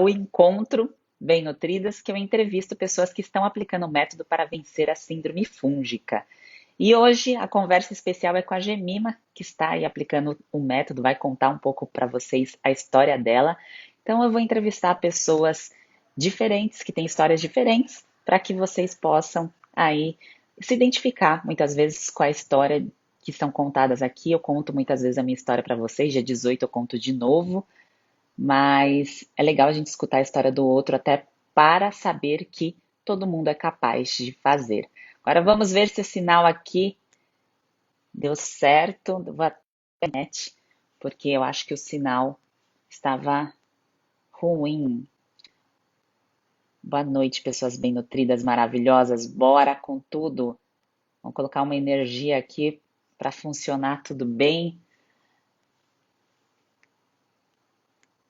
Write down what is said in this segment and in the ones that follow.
o Encontro Bem Nutridas, que eu entrevisto pessoas que estão aplicando o método para vencer a síndrome fúngica. E hoje a conversa especial é com a Gemima, que está aí aplicando o método, vai contar um pouco para vocês a história dela. Então eu vou entrevistar pessoas diferentes, que têm histórias diferentes, para que vocês possam aí se identificar muitas vezes com a história que são contadas aqui. Eu conto muitas vezes a minha história para vocês, dia 18 eu conto de novo, mas é legal a gente escutar a história do outro até para saber que todo mundo é capaz de fazer. Agora vamos ver se o sinal aqui deu certo. Vou até a internet, porque eu acho que o sinal estava ruim. Boa noite, pessoas bem nutridas, maravilhosas. Bora com tudo. Vamos colocar uma energia aqui para funcionar tudo bem.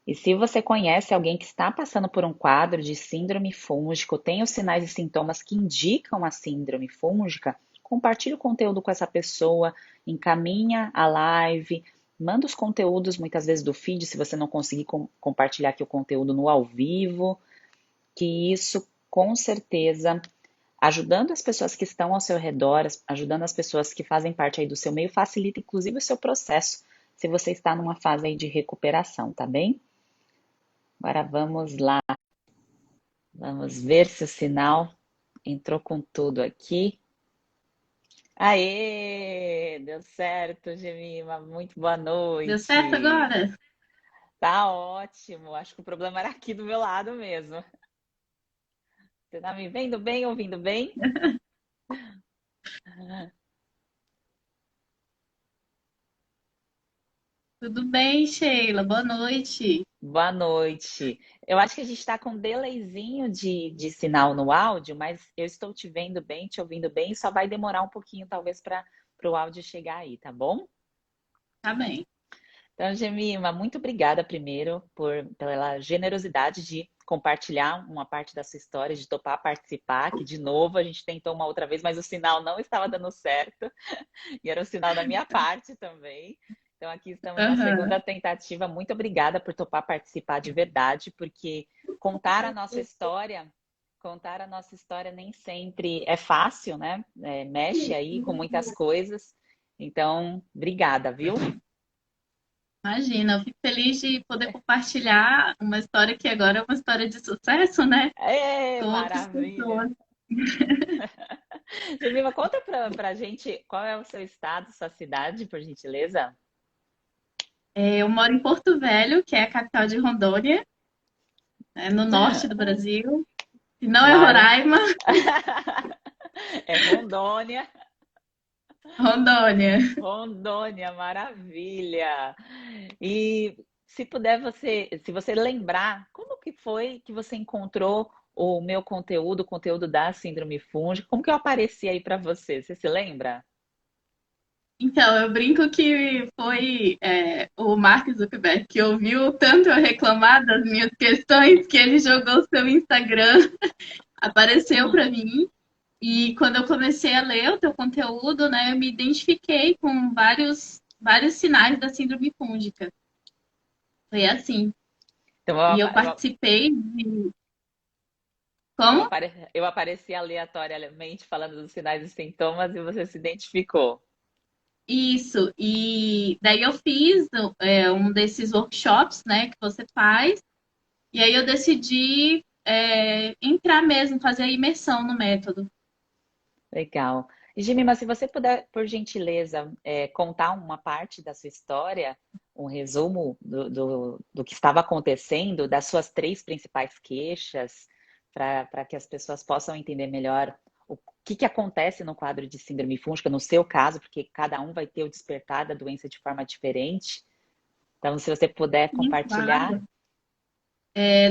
E se você conhece alguém que está passando por um quadro de síndrome fúngica, tem os sinais e sintomas que indicam a síndrome fúngica, compartilhe o conteúdo com essa pessoa, encaminha a live, manda os conteúdos muitas vezes do feed, se você não conseguir compartilhar aqui o conteúdo no ao vivo, que isso com certeza, ajudando as pessoas que estão ao seu redor, ajudando as pessoas que fazem parte aí do seu meio, facilita inclusive o seu processo, se você está numa fase aí de recuperação, tá bem? Agora vamos lá, vamos ver se o sinal entrou com tudo aqui. Aê, deu certo, Gemima, muito boa Deu certo noite. agora? Tá ótimo, acho que o problema era aqui do meu lado mesmo. Você tá me vendo bem, ouvindo bem? Tudo bem, Sheila? Boa noite. Boa noite. Eu acho que a gente está com um delayzinho de sinal no áudio, mas eu estou te vendo bem, te ouvindo bem, só vai demorar um pouquinho, talvez, para o áudio chegar aí, tá bom? Tá bem. Então, Gemima, muito obrigada primeiro pela generosidade de compartilhar uma parte da sua história, de topar participar, que de novo a gente tentou uma outra vez, mas o sinal não estava dando certo, e era o sinal da minha parte também. Então, aqui estamos na Aham. segunda tentativa. Muito obrigada por topar participar de verdade, porque contar a nossa história, contar a nossa história nem sempre é fácil, né? Mexe aí com muitas coisas. Então, obrigada, viu? Imagina, eu fico feliz de poder compartilhar uma história que agora é uma história de sucesso, né? É, Com outras maravilha. pessoas. Jemima, conta pra gente qual é o seu estado, sua cidade, por gentileza. Eu moro em Porto Velho, que é a capital de Rondônia, no norte do Brasil. E não é Mara. Roraima, É Rondônia. Rondônia. Rondônia, maravilha. E se puder se você lembrar, como que foi que você encontrou o meu conteúdo, o conteúdo da síndrome fúngica? Como que eu apareci aí para você? Você se lembra? Então, eu brinco que foi o Mark Zuckerberg que ouviu tanto eu reclamar das minhas questões que ele jogou o seu Instagram, apareceu para mim. E quando eu comecei a ler o teu conteúdo, né, eu me identifiquei com vários sinais da síndrome fúngica. Foi assim. Então E eu participei de... Como? eu apareci aleatoriamente falando dos sinais e sintomas e você se identificou. Isso. E daí eu fiz um desses workshops, né, que você faz. E aí eu decidi entrar mesmo, fazer a imersão no método. Legal. E, Jimmy, se você puder, por gentileza, contar uma parte da sua história, um resumo do que estava acontecendo, das suas três principais queixas, para que as pessoas possam entender melhor o que acontece no quadro de síndrome fúngica, no seu caso, porque cada um vai ter o despertar da doença de forma diferente. Então, se você puder Sim, compartilhar. claro.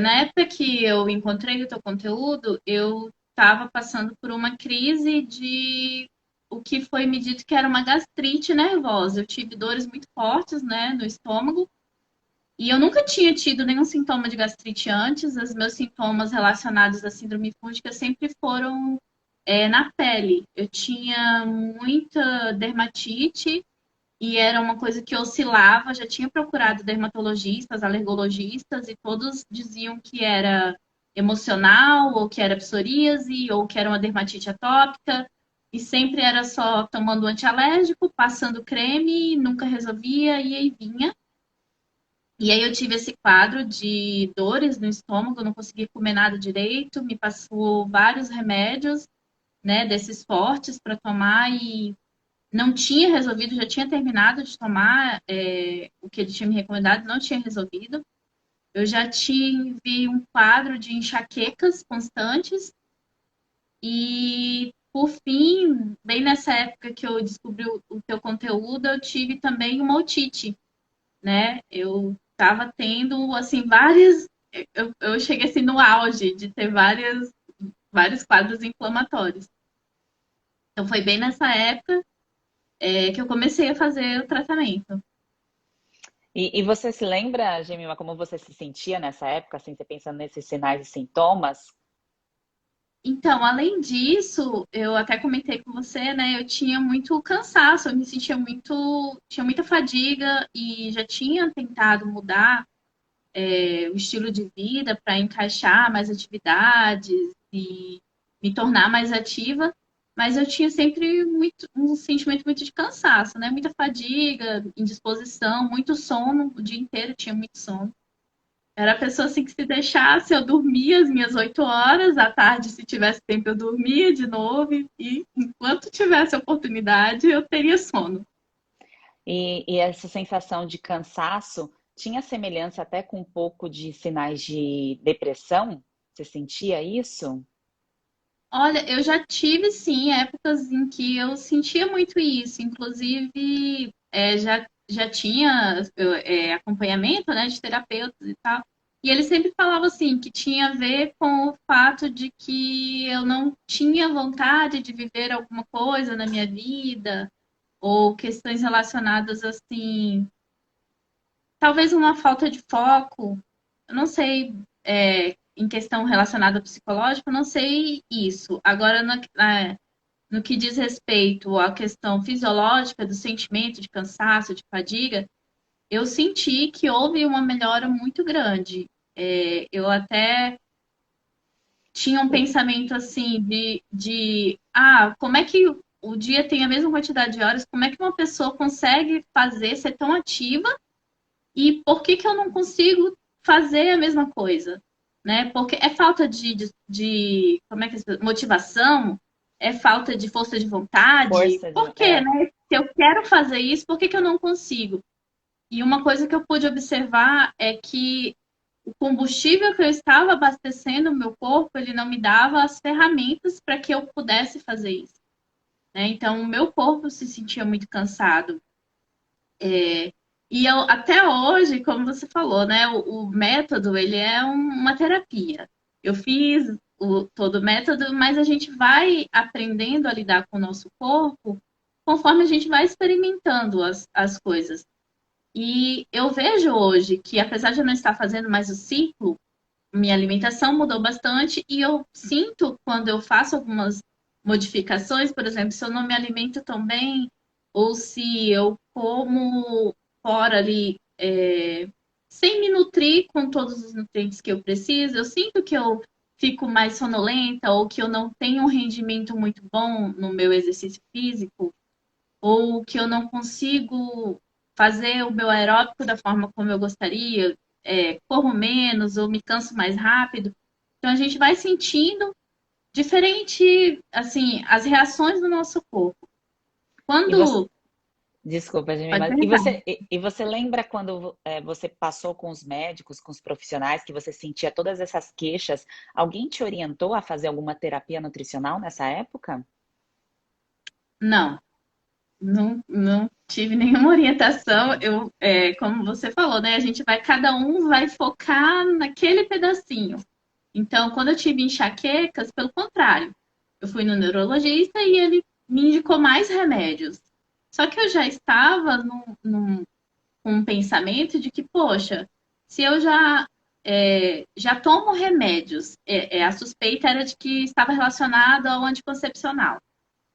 Na época que eu encontrei o teu conteúdo, eu estava passando por uma crise de o que foi me dito que era uma gastrite nervosa. Eu tive dores muito fortes, né, no estômago, e eu nunca tinha tido nenhum sintoma de gastrite antes. Os meus sintomas relacionados à síndrome fúngica sempre foram na pele. Eu tinha muita dermatite e era uma coisa que oscilava. Já tinha procurado dermatologistas, alergologistas, e todos diziam que era emocional, ou que era psoríase, ou que era uma dermatite atópica, e sempre era só tomando antialérgico, passando creme, nunca resolvia, e aí vinha. E aí eu tive esse quadro de dores no estômago, eu não conseguia comer nada direito, me passou vários remédios, né, desses fortes para tomar e não tinha resolvido, já tinha terminado de tomar o que ele tinha me recomendado, não tinha resolvido. Eu já tive um quadro de enxaquecas constantes e, por fim, bem nessa época que eu descobri o teu conteúdo, eu tive também uma otite, né? Eu estava tendo, assim, várias... Eu cheguei, assim, no auge de ter vários quadros inflamatórios. Então, foi bem nessa época que eu comecei a fazer o tratamento. E você se lembra, Gemima, como você se sentia nessa época, assim, você pensando nesses sinais e sintomas? Então, além disso, eu até comentei com você, né? Eu tinha muito cansaço, eu me sentia tinha muita fadiga e já tinha tentado mudar o estilo de vida para encaixar mais atividades e me tornar mais ativa, mas eu tinha sempre um sentimento muito de cansaço, né? Muita fadiga, indisposição, muito sono, o dia inteiro tinha muito sono. Era a pessoa assim que se deixasse, eu dormia as minhas 8 horas, à tarde, se tivesse tempo, eu dormia de novo, e enquanto tivesse oportunidade, eu teria sono. E essa sensação de cansaço tinha semelhança até com um pouco de sinais de depressão? Você sentia isso? Olha, eu já tive sim épocas em que eu sentia muito isso, inclusive já tinha acompanhamento, né, de terapeutas e tal, e ele sempre falava assim que tinha a ver com o fato de que eu não tinha vontade de viver alguma coisa na minha vida, ou questões relacionadas assim, talvez uma falta de foco, eu não sei, em questão relacionada ao psicológico, eu não sei isso. Agora, no que diz respeito à questão fisiológica do sentimento de cansaço, de fadiga, eu senti que houve uma melhora muito grande. Eu até tinha um E, pensamento assim como é que o dia tem a mesma quantidade de horas, como é que uma pessoa consegue ser tão ativa e por que eu não consigo fazer a mesma coisa? Né? Porque é falta de como é que motivação, é falta de força de vontade. força de. Por quê, né? Se eu quero fazer isso, por que eu não consigo? E uma coisa que eu pude observar é que o combustível que eu estava abastecendo o meu corpo, ele não me dava as ferramentas para que eu pudesse fazer isso. Né? Então, o meu corpo se sentia muito cansado. E eu, até hoje, como você falou, né, o método, ele é uma terapia. Eu fiz todo o método, mas a gente vai aprendendo a lidar com o nosso corpo conforme a gente vai experimentando as coisas. E eu vejo hoje que, apesar de eu não estar fazendo mais o ciclo, minha alimentação mudou bastante e eu sinto quando eu faço algumas modificações, por exemplo, se eu não me alimento tão bem, ou se eu como fora ali, sem me nutrir com todos os nutrientes que eu preciso, eu sinto que eu fico mais sonolenta ou que eu não tenho um rendimento muito bom no meu exercício físico, ou que eu não consigo fazer o meu aeróbico da forma como eu gostaria, corro menos ou me canso mais rápido. Então a gente vai sentindo diferente, assim, as reações do nosso corpo. E você, Quando. desculpa, Pode Gemima. perguntar. E você lembra quando você passou com os médicos, com os profissionais, que você sentia todas essas queixas? Alguém te orientou a fazer alguma terapia nutricional nessa época? Não, não tive nenhuma orientação. Como você falou, né? Cada um vai focar naquele pedacinho. Então, quando eu tive enxaquecas, pelo contrário, eu fui no neurologista e ele me indicou mais remédios. Só que eu já estava com um pensamento de que, poxa, se eu já tomo remédios, a suspeita era de que estava relacionado ao anticoncepcional.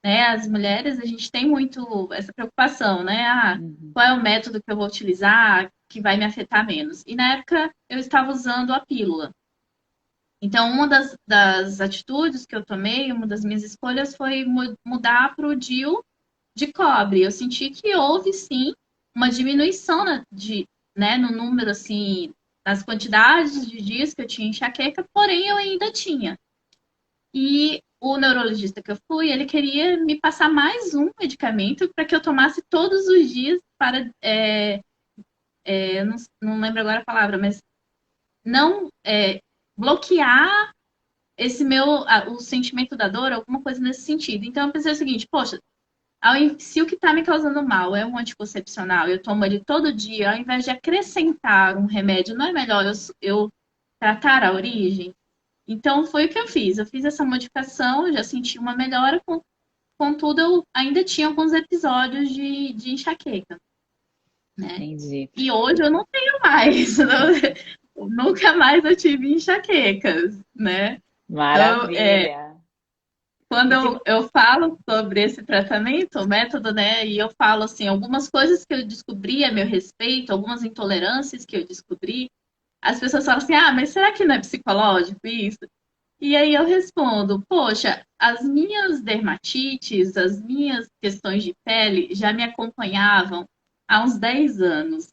né? As mulheres, a gente tem muito essa preocupação, né? Ah, Uhum. qual é o método que eu vou utilizar que vai me afetar menos? E na época eu estava usando a pílula. Então, uma das atitudes que eu tomei, uma das minhas escolhas foi mudar para o DIU de cobre. Eu senti que houve sim uma diminuição né, no número assim, nas quantidades de dias que eu tinha enxaqueca, porém eu ainda tinha. E o neurologista que eu fui, ele queria me passar mais um medicamento para que eu tomasse todos os dias para, eu não lembro agora a palavra, mas não bloquear o sentimento da dor, alguma coisa nesse sentido. Então eu pensei o seguinte, poxa, se o que está me causando mal é um anticoncepcional, eu tomo ele todo dia, ao invés de acrescentar um remédio, não é melhor eu tratar a origem? Então foi o que eu fiz. Eu fiz essa modificação, já senti uma melhora, contudo, eu ainda tinha alguns episódios de enxaqueca, né? Entendi. E hoje eu não tenho mais. Nunca mais eu tive enxaquecas, né? Então, Maravilha. quando E se, eu falo sobre esse tratamento, o método, né, e eu falo assim, algumas coisas que eu descobri a meu respeito, algumas intolerâncias que eu descobri, as pessoas falam assim, ah, mas será que não é psicológico isso? E aí eu respondo, poxa, as minhas dermatites, as minhas questões de pele já me acompanhavam há uns 10 anos.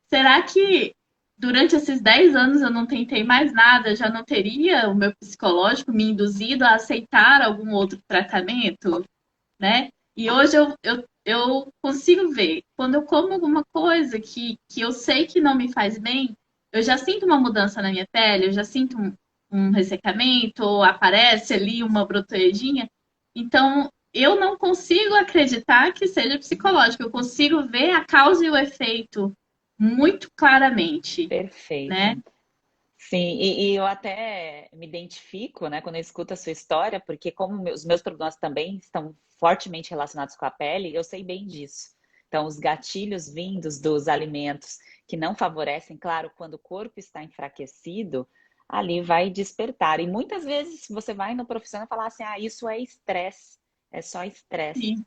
Será que durante esses 10 anos eu não tentei mais nada? Já não teria o meu psicológico me induzido a aceitar algum outro tratamento, né? E hoje eu consigo ver, quando eu como alguma coisa que eu sei que não me faz bem, eu já sinto uma mudança na minha pele, eu já sinto um ressecamento, ou aparece ali uma brotoedinha. Então, eu não consigo acreditar que seja psicológico, eu consigo ver a causa e o efeito muito claramente, né? perfeito. Sim, e eu até me identifico, né, quando eu escuto a sua história, porque como os meus problemas também estão fortemente relacionados com a pele, eu sei bem disso. Então, os gatilhos vindos dos alimentos que não favorecem, claro, quando o corpo está enfraquecido, ali vai despertar. E muitas vezes você vai no profissional e falar assim, ah, isso é estresse, é só estresse, Sim,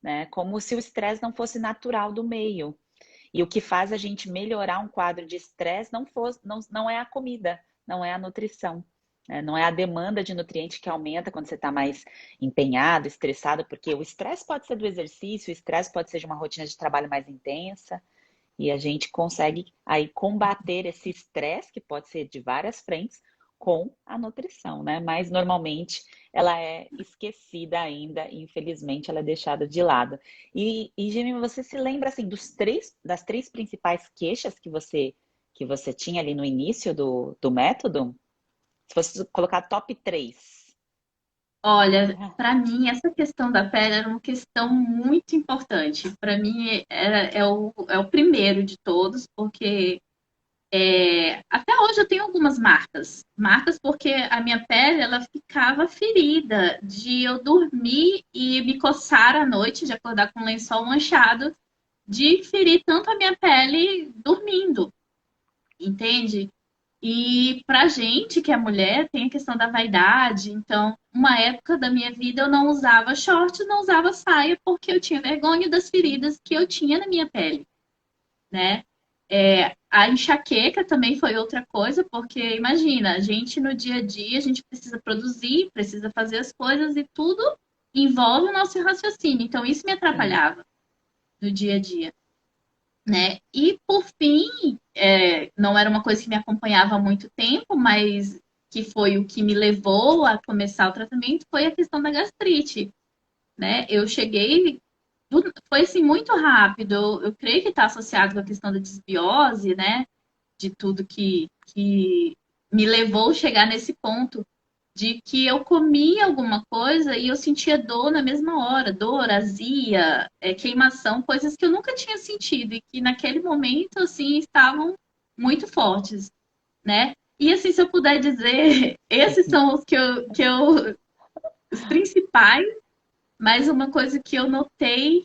né? Como se o estresse não fosse natural do meio. E o que faz a gente melhorar um quadro de estresse não é a comida, não é a nutrição, né? Não é a demanda de nutriente que aumenta quando você está mais empenhado, estressado, porque o estresse pode ser do exercício, o estresse pode ser de uma rotina de trabalho mais intensa, e a gente consegue aí combater esse estresse, que pode ser de várias frentes, com a nutrição, né? Mas normalmente ela é esquecida ainda, e infelizmente ela é deixada de lado. E Gemima, você se lembra assim das três principais queixas que você tinha ali no início do método? Se fosse colocar top 3. olha, para mim essa questão da pele era uma questão muito importante. Para mim é o primeiro de todos, porque até hoje eu tenho algumas marcas. Marcas porque a minha pele ela ficava ferida de eu dormir e me coçar à noite, de acordar com o lençol manchado, de ferir tanto a minha pele dormindo, entende? E pra gente que é mulher, tem a questão da vaidade. Então, uma época da minha vida eu não usava short, não usava saia, porque eu tinha vergonha das feridas que eu tinha na minha pele, né? A enxaqueca também foi outra coisa, porque imagina, a gente no dia a dia, a gente precisa produzir, precisa fazer as coisas e tudo envolve o nosso raciocínio. Então, isso me Sim, atrapalhava no dia a dia, né? E por fim, não era uma coisa que me acompanhava há muito tempo, mas que foi o que me levou a começar o tratamento, foi a questão da gastrite, né? Eu cheguei, foi assim muito rápido. Eu creio que está associado com a questão da desbiose, né? De tudo que me levou a chegar nesse ponto de que eu comia alguma coisa e eu sentia dor na mesma hora, dor, azia, queimação, coisas que eu nunca tinha sentido e que naquele momento assim estavam muito fortes, né? E assim, se eu puder dizer, esses são os os principais, mas uma coisa que eu notei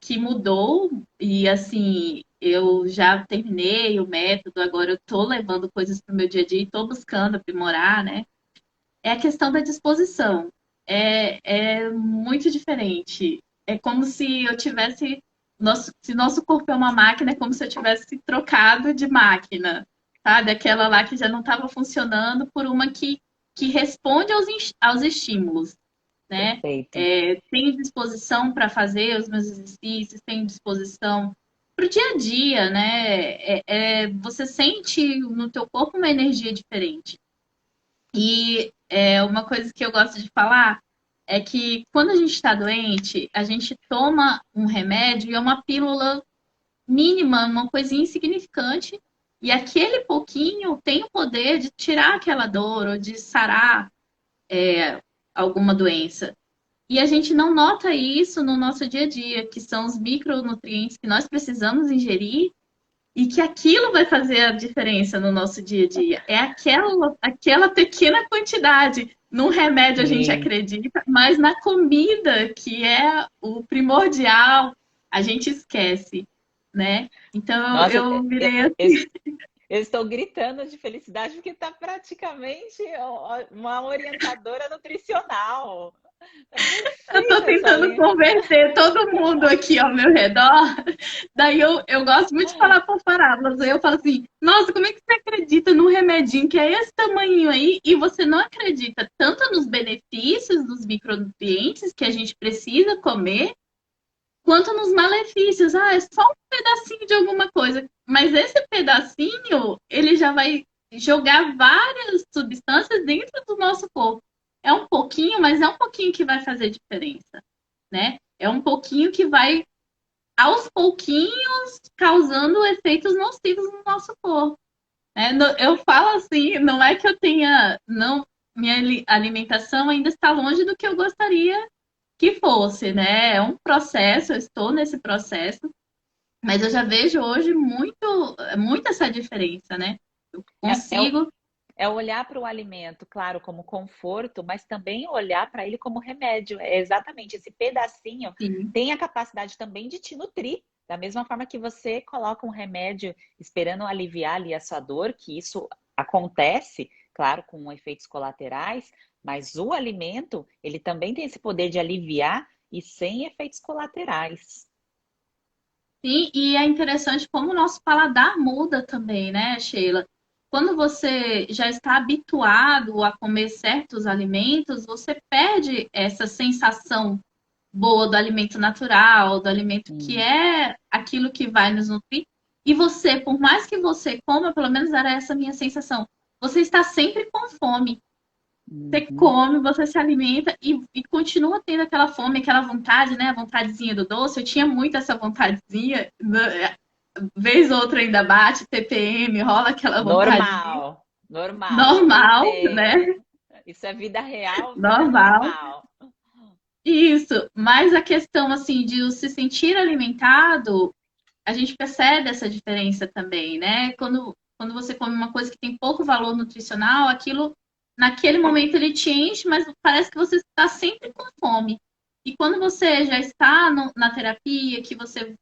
que mudou e assim, eu já terminei o método, agora eu tô levando coisas para o meu dia a dia e tô buscando aprimorar, né? É a questão da disposição. é muito diferente. É como se eu tivesse. Se nosso corpo é uma máquina, é como se eu tivesse trocado de máquina, sabe? Aquela lá que já não estava funcionando por uma que responde aos estímulos, né? Perfeito. Tenho disposição para fazer os meus exercícios, tenho disposição para o dia a dia, né? Você sente no teu corpo uma energia diferente. E uma coisa que eu gosto de falar é que quando a gente está doente, a gente toma um remédio e é uma pílula mínima, uma coisinha insignificante, e aquele pouquinho tem o poder de tirar aquela dor ou de sarar alguma doença. E a gente não nota isso no nosso dia a dia, que são os micronutrientes que nós precisamos ingerir e que aquilo vai fazer a diferença no nosso dia a dia. É aquela pequena quantidade. Num remédio a gente Sim. acredita, mas na comida, que é o primordial, a gente esquece, né? Então Nossa, eu virei eu assim. eu estou gritando de felicidade porque está praticamente uma orientadora nutricional. Tá Eu tô perfeita essa tentando linha. converter todo mundo aqui ao meu redor. Daí eu gosto muito de falar por parábolas. Aí eu falo assim: nossa, como é que você acredita num remedinho que é esse tamanho aí e você não acredita tanto nos benefícios dos micronutrientes que a gente precisa comer, quanto nos malefícios? Ah, é só um pedacinho de alguma coisa. Mas esse pedacinho, ele já vai jogar várias substâncias dentro do nosso corpo. É um pouquinho, mas é um pouquinho que vai fazer diferença, né? É um pouquinho que vai, aos pouquinhos, causando efeitos nocivos no nosso corpo. Né? Eu falo assim, não é que eu tenha, não, minha alimentação ainda está longe do que eu gostaria que fosse, né? É um processo, eu estou nesse processo, mas eu já vejo hoje muito essa diferença, né? Eu É, é, o- consigo. é olhar para o alimento, claro, como conforto, mas também olhar para ele como remédio. É exatamente esse pedacinho Sim, tem a capacidade também de te nutrir. Da mesma forma que você coloca um remédio esperando aliviar ali a sua dor, que isso acontece, claro, com efeitos colaterais, mas o alimento, ele também tem esse poder de aliviar e sem efeitos colaterais. sim, e é interessante como o nosso paladar muda também, né, Sheila? Quando você já está habituado a comer certos alimentos, você perde essa sensação boa do alimento natural, do alimento que Sim. é aquilo que vai nos nutrir. E você, por mais que você coma, pelo menos era essa a minha sensação, você está sempre com fome. Você Uhum. come, você se alimenta e continua tendo aquela fome, aquela vontade, né? A vontadezinha do doce. Eu tinha muito essa vontadezinha. Vez ou outra ainda bate, TPM, rola aquela vontadezinha. Normal, normal, super Normal, né? tem. Isso é vida real, vida Normal. normal. Isso. Mas a questão, assim, de se sentir alimentado, a gente percebe essa diferença também, né? Quando você come uma coisa que tem pouco valor nutricional, aquilo, naquele momento, ele te enche, mas parece que você está sempre com fome. E quando você já está na terapia, que você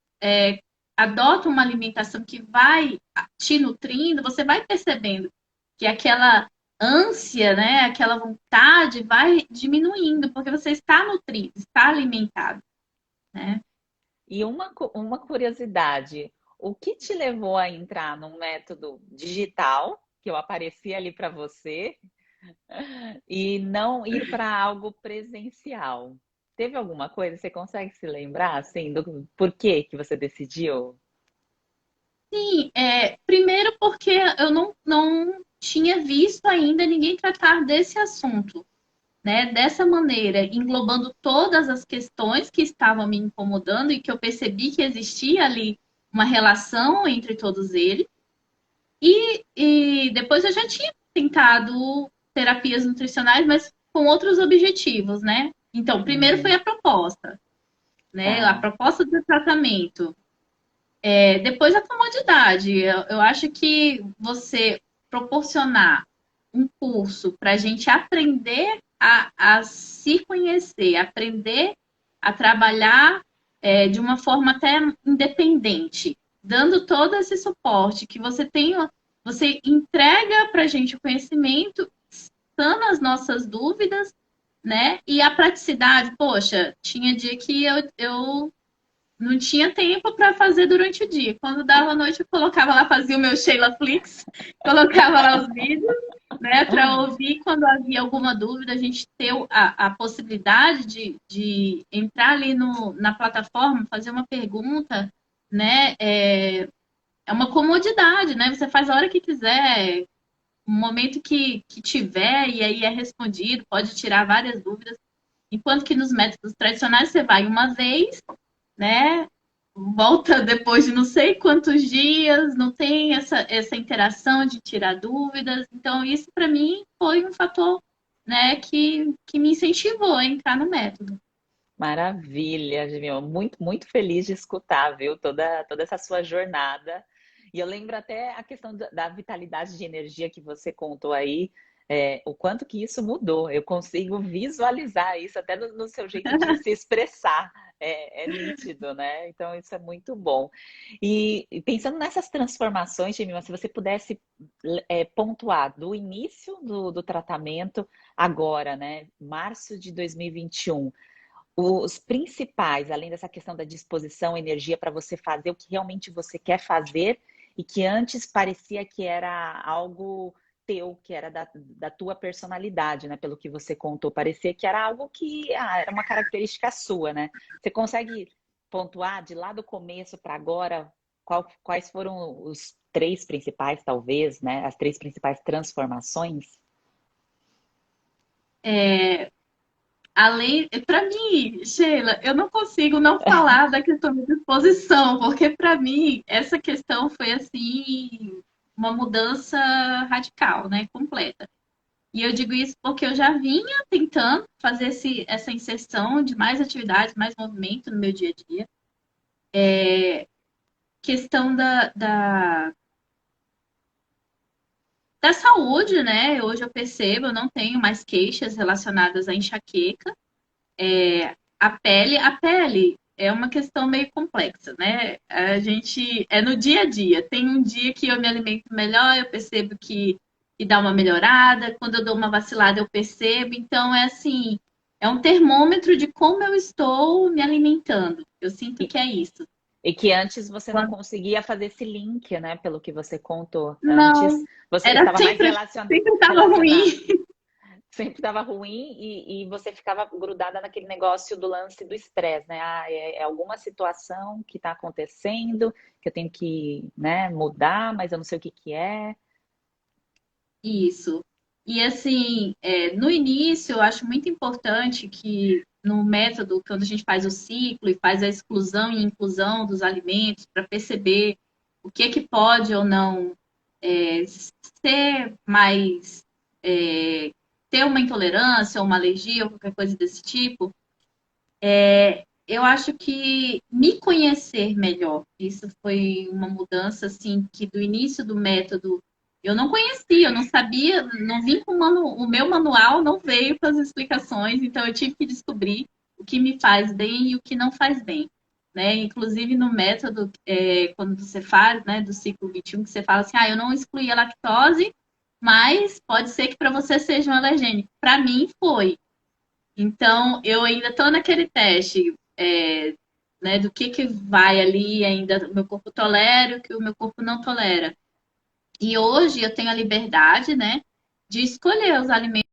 adota uma alimentação que vai te nutrindo, você vai percebendo que aquela ânsia, né, aquela vontade vai diminuindo, porque você está nutrido, está alimentado, né? E uma curiosidade, o que te levou a entrar num método digital, que eu apareci ali para você, e não ir para algo presencial? Teve alguma coisa? Você consegue se lembrar, assim, do porquê que você decidiu? Sim, primeiro porque eu não tinha visto ainda ninguém tratar desse assunto, né? Dessa maneira, englobando todas as questões que estavam me incomodando e que eu percebi que existia ali uma relação entre todos eles. E depois eu já tinha tentado terapias nutricionais, mas com outros objetivos, né? Então, primeiro foi Uhum, a proposta, né? A tá. proposta do tratamento. Depois a comodidade. Eu acho que você proporcionar um curso para a gente aprender a se conhecer, aprender a trabalhar de uma forma até independente, dando todo esse suporte que você tem, você entrega para a gente o conhecimento, sana as nossas dúvidas né? E a praticidade, poxa, tinha dia que eu não tinha tempo para fazer durante o dia. Quando dava a noite, eu colocava lá, fazia o meu Sheila Flix, colocava lá os vídeos, né, para ouvir quando havia alguma dúvida, a gente ter a possibilidade de entrar ali na plataforma, fazer uma pergunta, né? É uma comodidade, né? Você faz a hora que quiser, o momento que tiver, e aí é respondido, pode tirar várias dúvidas. Enquanto que nos métodos tradicionais você vai uma vez, né? Volta depois de não sei quantos dias, não tem essa interação de tirar dúvidas. Então, isso para mim foi um fator, né, que me incentivou a entrar no método. Maravilha, Jamil. Muito, muito feliz de escutar, viu? Toda essa sua jornada. E eu lembro até a questão da vitalidade de energia que você contou aí, o quanto que isso mudou. Eu consigo visualizar isso até no seu jeito de se expressar. É nítido, né? Então, isso é muito bom. E pensando nessas transformações, Jamil, se você pudesse pontuar do início do tratamento agora, né? Março de 2021. Os principais, além dessa questão da disposição, energia para você fazer o que realmente você quer fazer e que antes parecia que era algo teu, que era da tua personalidade, né? Pelo que você contou, parecia que era algo que era uma característica sua, né? Você consegue pontuar de lá do começo para agora quais foram os três principais, talvez, né? As três principais transformações? Além, para mim, Sheila, eu não consigo não falar da questão de disposição, porque para mim essa questão foi assim uma mudança radical, né, completa. E eu digo isso porque eu já vinha tentando fazer essa inserção de mais atividades, mais movimento no meu dia a dia. Questão da saúde, né? Hoje eu percebo, eu não tenho mais queixas relacionadas à enxaqueca. A pele é uma questão meio complexa, né? A gente é no dia a dia. Tem um dia que eu me alimento melhor, eu percebo que dá uma melhorada. Quando eu dou uma vacilada, eu percebo. Então é assim, é um termômetro de como eu estou me alimentando. Eu sinto que é isso. E que antes você não Quando... conseguia fazer esse link, né? Pelo que você contou. Antes Não, você era estava mais sempre estava relacionado, ruim. sempre estava ruim e você ficava grudada naquele negócio do lance do estresse, né? É alguma situação que está acontecendo, que eu tenho que, né, mudar, mas eu não sei o que que é. Isso. E assim, no início, eu acho muito importante que no método, quando a gente faz o ciclo e faz a exclusão e inclusão dos alimentos para perceber o que é que pode ou não ser mais ter uma intolerância ou uma alergia ou qualquer coisa desse tipo, eu acho que me conhecer melhor, isso foi uma mudança assim que do início do método eu não conhecia, eu não sabia, não vim com o meu manual, não veio com as explicações, então eu tive que descobrir o que me faz bem e o que não faz bem. Né? Inclusive no método, quando você faz, né, do ciclo 21, que você fala assim, eu não excluí a lactose, mas pode ser que para você seja um alergênico. Para mim foi. Então, eu ainda estou naquele teste, né, do que vai ali ainda o meu corpo tolera e o que o meu corpo não tolera. E hoje eu tenho a liberdade, né, de escolher os alimentos